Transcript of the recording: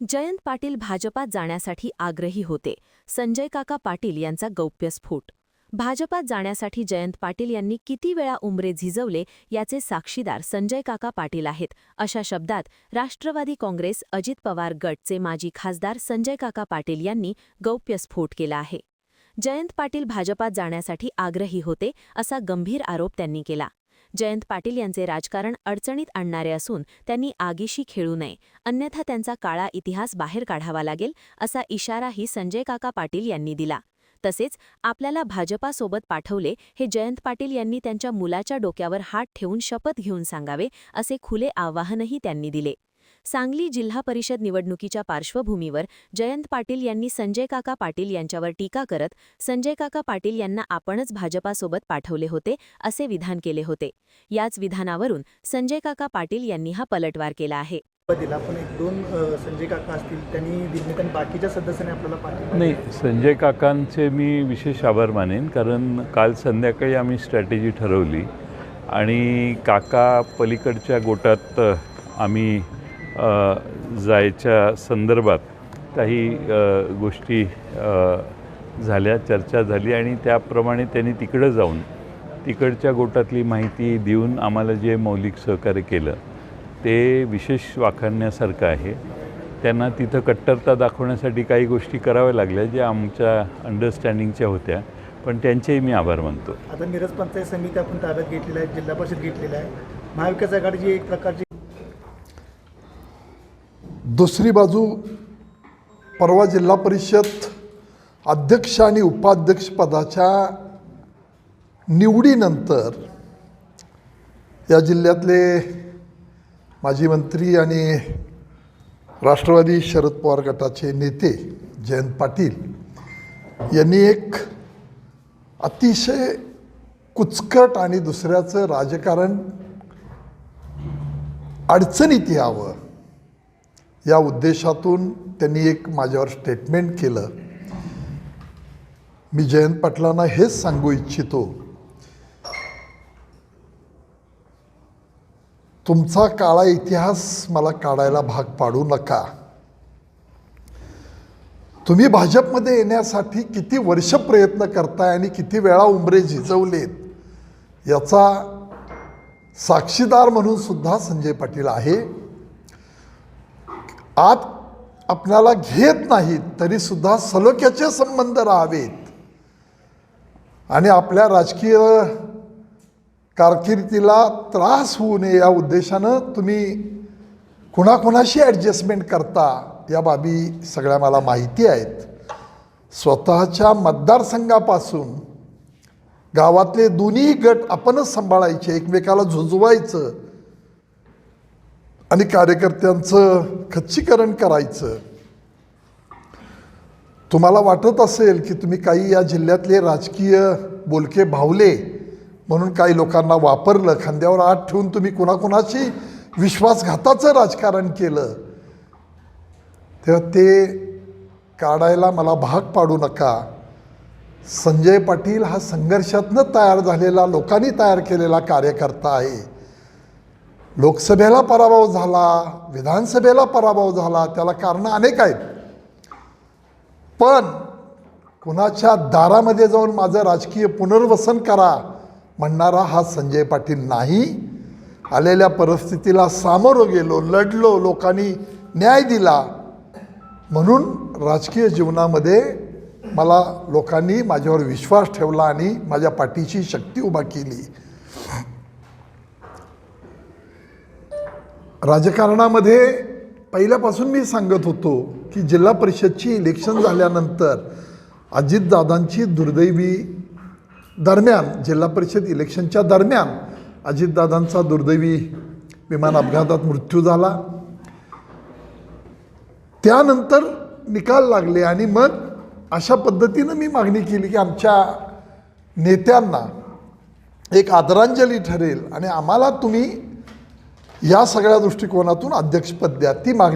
जयंत पाटील भाजपात जाण्यासाठी आग्रही होते. संजय काका पाटील यांचा गौप्यस्फोट. भाजपात जाण्यासाठी जयंत पाटील यांनी किती वेळा उंबरे झिजवले याचे साक्षीदार संजय काका पाटील आहेत, अशा शब्दात राष्ट्रवादी काँग्रेस अजित पवार गटचे माजी खासदार संजय काका पाटील यांनी गौप्यस्फोट केला आहे. जयंत पाटील भाजपात जाण्यासाठी आग्रही होते, असा गंभीर आरोप त्यांनी केला. जयंत पाटील यांचे राजकारण अडचणीत आणणारे असून त्यांनी आगीशी खेळू नये, अन्यथा त्यांचा काळा इतिहास बाहेर काढावा लागेल, असा इशाराही संजय काका पाटील यांनी दिला. तसेच आपल्याला भाजपासोबत पाठवले हे जयंत पाटील यांनी त्यांच्या मुलाच्या डोक्यावर हात ठेवून शपथ घेऊन सांगावे, असे खुले आवाहनही त्यांनी दिले. सांगली जिल्हा परिषद निवडणुकीच्या पार्श्वभूमीवर जयंत पाटील यांनी संजय काका पाटील यांच्यावर टीका करत संजय काका पाटील यांना आपणच भाजपासोबत पाठवले होते, असे विधान केले होते. याच विधानावरून संजय काका पाटील यांनी हा पलटवार केला आहे. दिला पण एक दोन संजय काका असतील त्यांनी दिले, पण बाकीच्या सदस्यांनी आपल्याला पाठवलं नाही. संजय काकांचे मी विशेष आभार मानेन, कारण काल संध्याकाळी आम्ही स्ट्रॅटेजी ठरवली आणि काका पलीकडच्या गोटात आम्ही जायच्या संदर्भात काही गोष्टी झाल्या, चर्चा झाली आणि त्याप्रमाणे त्यांनी तिकडं जाऊन तिकडच्या गोटातली माहिती देऊन आम्हाला जे मौलिक सहकार्य केलं ते विशेष वाखाणण्यासारखं आहे. त्यांना तिथं कट्टरता दाखवण्यासाठी काही गोष्टी कराव्या लागल्या ज्या आमच्या अंडरस्टँडिंगच्या होत्या, पण त्यांचेही मी आभार मानतो. आता मिरज पंचायत समिती आपण ताब्यात घेतलेली आहे, जिल्हा परिषद घेतलेला आहे, महाविकास आघाडीची एक प्रकारची दुसरी बाजू परवा जिल्हा परिषद अध्यक्ष आणि उपाध्यक्षपदाच्या निवडीनंतर या जिल्ह्यातले माजी मंत्री आणि राष्ट्रवादी शरद पवार गटाचे नेते जयंत पाटील यांनी एक अतिशय कुचकट आणि दुसऱ्याचं राजकारण अडचणीत यावं या उद्देशातून त्यांनी एक माझ्यावर स्टेटमेंट केलं. मी जयंत पाटलांना हेच सांगू इच्छितो, तुमचा काळा इतिहास मला काढायला भाग पाडू नका. तुम्ही भाजपमध्ये येण्यासाठी किती वर्ष प्रयत्न करताय आणि किती वेळा उंबरे झिजवलेत याचा साक्षीदार म्हणून सुद्धा संजय पाटील आहे. आत आपणाला घेत नाहीत तरीसुद्धा सलोख्याचे संबंध राहावेत आणि आपल्या राजकीय कारकिर्दीला त्रास होऊ नये या उद्देशानं तुम्ही कुणाकुणाशी ॲडजस्टमेंट करता या बाबी सगळ्या मला माहिती आहेत. स्वतःच्या मतदारसंघापासून गावातले दोन्ही गट आपणच सांभाळायचे, एकमेकाला झुंजवायचं आणि कार्यकर्त्यांचं खच्चीकरण करायचं. तुम्हाला वाटत असेल की तुम्ही काही या जिल्ह्यातले राजकीय बोलके भावले म्हणून काही लोकांना वापरलं, खांद्यावर हात ठेवून तुम्ही कुणाकुणाशी विश्वासघाताचं राजकारण केलं, तेव्हा ते काढायला मला भाग पाडू नका. संजय पाटील हा संघर्षातनं तयार झालेला, लोकांनी तयार केलेला कार्यकर्ता आहे. लोकसभेला पराभव झाला, विधानसभेला पराभव झाला, त्याला कारणं अनेक आहेत, पण कुणाच्या दारामध्ये जाऊन माझं राजकीय पुनर्वसन करा म्हणणारा हा संजय पाटील नाही. आलेल्या परिस्थितीला सामोरं गेलो, लढलो, लोकांनी न्याय दिला, म्हणून राजकीय जीवनामध्ये मला लोकांनी माझ्यावर विश्वास ठेवला आणि माझ्या पाठीची शक्ती उभा केली. राजकारणामध्ये पहिल्यापासून मी सांगत होतो की जिल्हा परिषदची इलेक्शन झाल्यानंतर अजितदादांची दुर्दैवी दरम्यान, जिल्हा परिषद इलेक्शनच्या दरम्यान अजितदादांचा दुर्दैवी विमान अपघातात मृत्यू झाला. त्यानंतर निकाल लागले आणि मग अशा पद्धतीनं मी मागणी केली की आमच्या नेत्यांना एक आदरांजली ठरेल आणि आम्हाला तुम्ही या सगळ्या दृष्टिकोनातून अध्यक्षपद द्या. ती मागणी